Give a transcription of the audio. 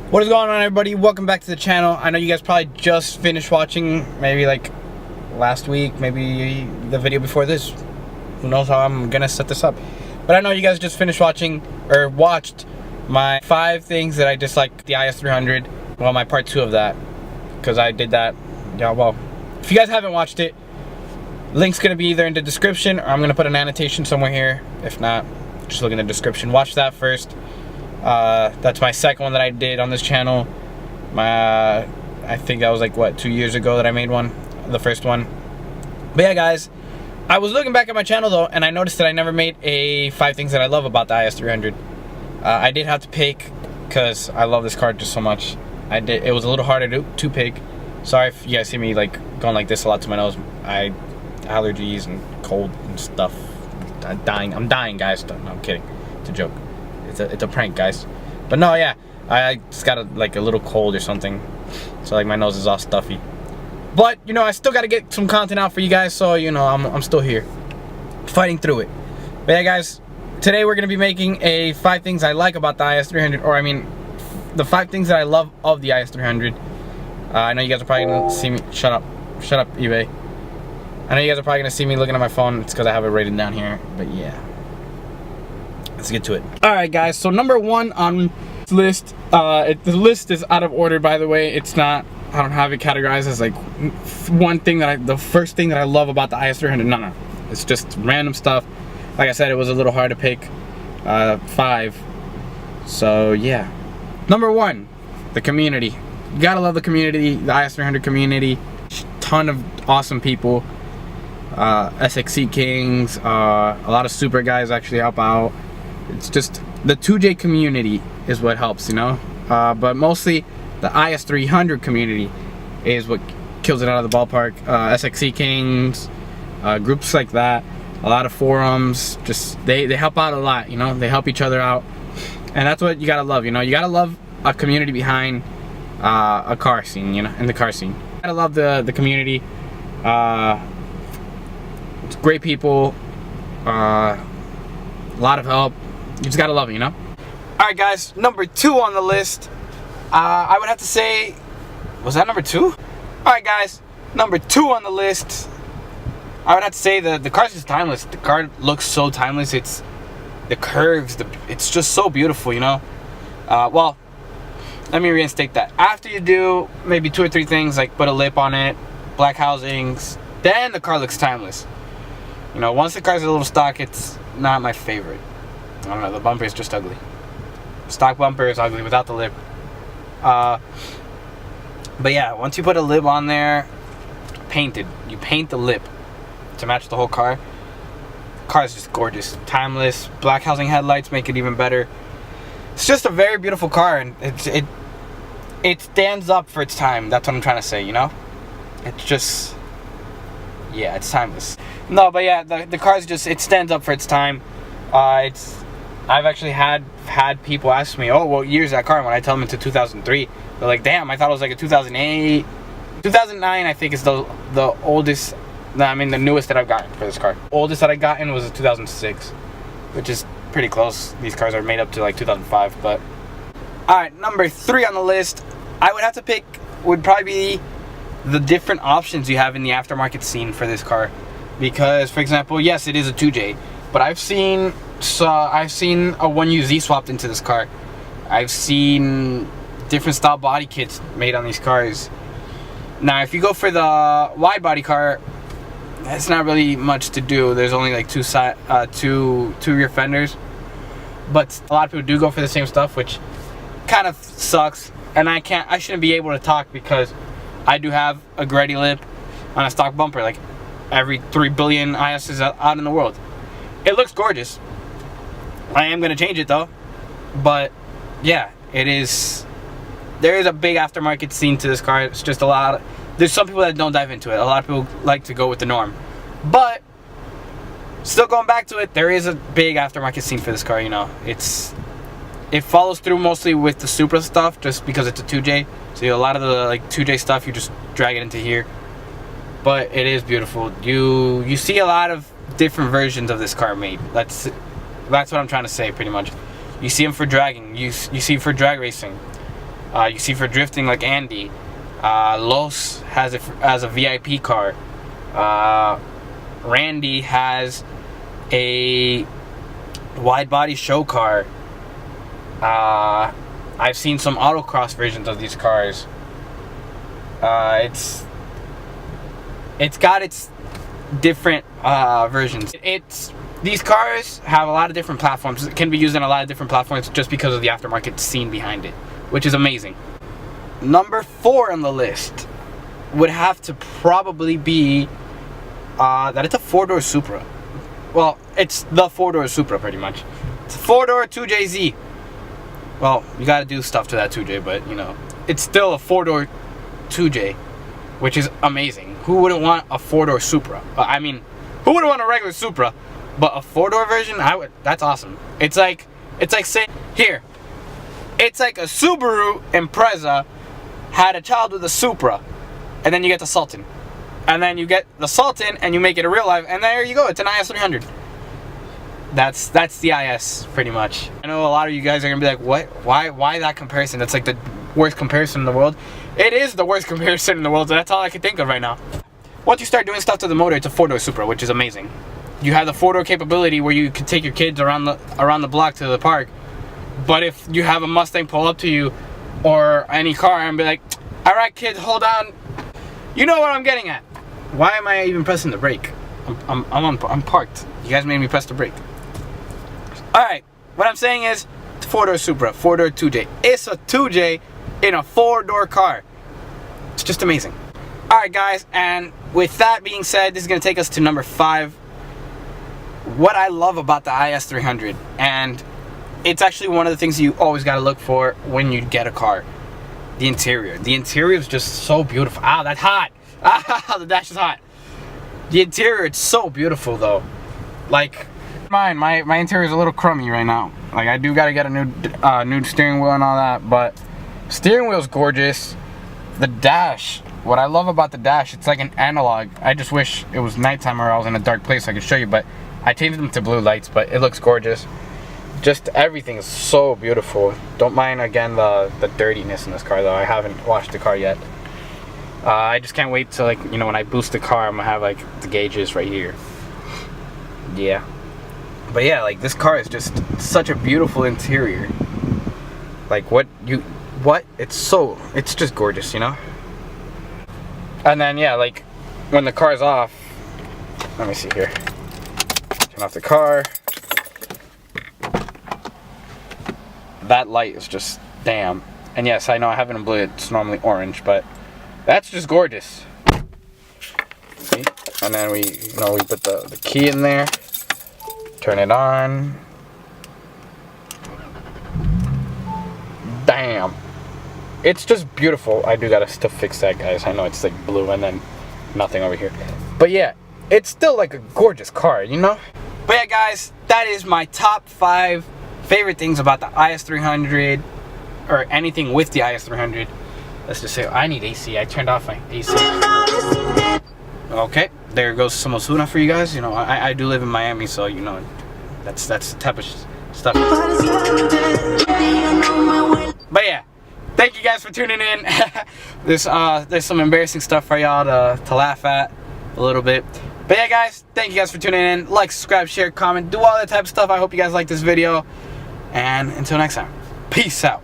What is going on, everybody? Welcome back to the channel. I know you guys probably just finished watching, maybe like last week, maybe the video before this. Who knows how I'm gonna set this up. But I know you guys just finished watching, or watched, my 5 things that I dislike the IS300. Well, my part 2 of that, because I did that. Yeah, well, if you guys haven't watched it, link's gonna be either in the description, or I'm gonna put an annotation somewhere here. If not, just look in the description. Watch that first. That's my second one that I did on this channel. I think that was like, what, 2 years ago that I made one, the first one. But yeah, guys, I was looking back at my channel though, and I noticed that I never made a 5 things that I love about the IS300. I did have to pick, because I love this car just so much. It was a little harder to pick. Sorry if you guys see me like going like this a lot to my nose. Allergies and cold and stuff. I'm dying, guys. No, I'm kidding. It's a joke. It's a prank, guys. But no, yeah, I just got a little cold or something, so like my nose is all stuffy. But you know, I still got to get some content out for you guys, so you know, I'm still here, fighting through it. But yeah, guys, today we're gonna be making a 5 things I like about the IS300, or I mean, the 5 things that I love of the IS300. I know you guys are probably gonna see me. Shut up, eBay. I know you guys are probably gonna see me looking at my phone. It's because I have it rated down here. But yeah. Let's get to it. Alright, guys, so number 1 on this list, the list is out of order, by the way. It's not, I don't have it categorized as like the first thing that I love about the IS300. No. It's just random stuff. Like I said, it was a little hard to pick 5. So yeah. Number 1, the community. You gotta love the community, the IS300 community. Ton of awesome people. SXC Kings, a lot of super guys actually help out. It's just the 2J community is what helps, you know. But mostly the IS300 community is what kills it out of the ballpark. SXC Kings, groups like that, a lot of forums. Just they help out a lot, you know. They help each other out, and that's what you gotta love. You know, you gotta love a community behind a car scene. You know, in the car scene, you gotta love the community. It's great people, a lot of help. You just gotta love it, you know? Alright, guys, number 2 on the list. I would have to say, was that number 2? Alright, guys, number 2 on the list. I would have to say the car's just timeless. The car looks so timeless. It's the curves, it's just so beautiful, you know? Well, let me reinstate that. After you do maybe 2 or 3 things, like put a lip on it, black housings, then the car looks timeless. You know, once the car's a little stock, it's not my favorite. I don't know, the bumper is just ugly. Stock bumper is ugly without the lip. But yeah, once you put a lip on there, painted, you paint the lip to match the whole car. The car is just gorgeous, timeless. Black housing headlights make it even better. It's just a very beautiful car, and it stands up for its time. That's what I'm trying to say, you know? It's just, yeah, it's timeless. No, but yeah, the car's just, it stands up for its time. I've actually had people ask me, oh, what year's that car? When I tell them it's a 2003, they're like, damn, I thought it was like a 2008. 2009, I think, is the oldest, I mean, the newest that I've gotten for this car. Oldest that I gotten was a 2006, which is pretty close. These cars are made up to like 2005, but. Alright, number 3 on the list, I would have to pick, would probably be the different options you have in the aftermarket scene for this car. Because, for example, yes, it is a 2J, but I've seen a 1UZ swapped into this car. I've seen different style body kits made on these cars. Now, if you go for the wide body car, that's not really much to do. There's only like two rear fenders, but a lot of people do go for the same stuff, which kind of sucks. And I shouldn't be able to talk because I do have a Gretty lip on a stock bumper, like every 3 billion ISs out in the world. It looks gorgeous. I am gonna change it though, but yeah, there is a big aftermarket scene to this car. It's just there's some people that don't dive into it. A lot of people like to go with the norm, but still going back to it, there is a big aftermarket scene for this car. You know, it follows through mostly with the Supra stuff, just because it's a 2J. So a lot of the like 2J stuff, you just drag it into here. But it is beautiful. You see a lot of different versions of this car made. That's what I'm trying to say, pretty much. You see them for dragging. You see them for drag racing. You see for drifting like Andy. Los has it as a VIP car. Randy has a wide body show car. I've seen some autocross versions of these cars. It's got its different versions. These cars have a lot of different platforms. It can be used in a lot of different platforms just because of the aftermarket scene behind it, which is amazing. Number 4 on the list would have to probably be that it's a 4-door Supra. Well, it's the 4-door Supra pretty much. It's a 4-door 2JZ. Well, you gotta do stuff to that 2J, but you know, it's still a 4-door 2J, which is amazing. Who wouldn't want a 4-door Supra? I mean, who wouldn't want a regular Supra? But a 4-door version, that's awesome. It's like saying, here, it's like a Subaru Impreza had a child with a Supra, and then you get the Sultan. And then you get the Sultan, and you make it a real life, and there you go, it's an IS300. That's the IS, pretty much. I know a lot of you guys are gonna be like, what? Why that comparison? That's like the worst comparison in the world. It is the worst comparison in the world, so that's all I can think of right now. Once you start doing stuff to the motor, it's a 4-door Supra, which is amazing. You have the 4-door capability where you can take your kids around the block to the park. But if you have a Mustang pull up to you, or any car, and be like, all right, kids, hold on. You know what I'm getting at. Why am I even pressing the brake? I'm parked. You guys made me press the brake. All right, what I'm saying is, it's a 4-door Supra, 4-door 2J. It's a 2J in a 4-door car. It's just amazing. All right, guys, and with that being said, this is gonna take us to number 5. What I love about the IS300, and it's actually one of the things you always gotta look for when you get a car. The interior. The interior is just so beautiful. Ow, that's hot. Ah, the dash is hot. The interior, it's so beautiful though. Like, my interior is a little crummy right now. Like, I do gotta get a new steering wheel and all that, but steering wheel's gorgeous. The dash, what I love about the dash, it's like an analog. I just wish it was nighttime or I was in a dark place so I could show you, but I changed them to blue lights, but it looks gorgeous. Just everything is so beautiful. Don't mind, again, the dirtiness in this car though. I haven't washed the car yet. I just can't wait to, like, you know, when I boost the car, I'm gonna have like the gauges right here. Yeah. But yeah, like, this car is just such a beautiful interior. Like, it's just gorgeous, you know? And then yeah, like, when the car's off, let me see here. Turn off the car. That light is just damn. And yes, I know I have it in blue, it's normally orange, but that's just gorgeous. See? And then we put the key in there, turn it on. Damn. It's just beautiful. I do gotta still fix that, guys. I know it's like blue and then nothing over here. But yeah, it's still like a gorgeous car, you know? But yeah, guys, that is my top 5 favorite things about the IS300, or anything with the IS300. Let's just say, I need AC. I turned off my AC. Okay, there goes some Osuna for you guys. You know, I do live in Miami, so you know, that's the type of stuff. But yeah, thank you guys for tuning in. There's some embarrassing stuff for y'all to laugh at a little bit. But yeah, guys, thank you guys for tuning in. Like, subscribe, share, comment, do all that type of stuff. I hope you guys like this video. And until next time, peace out.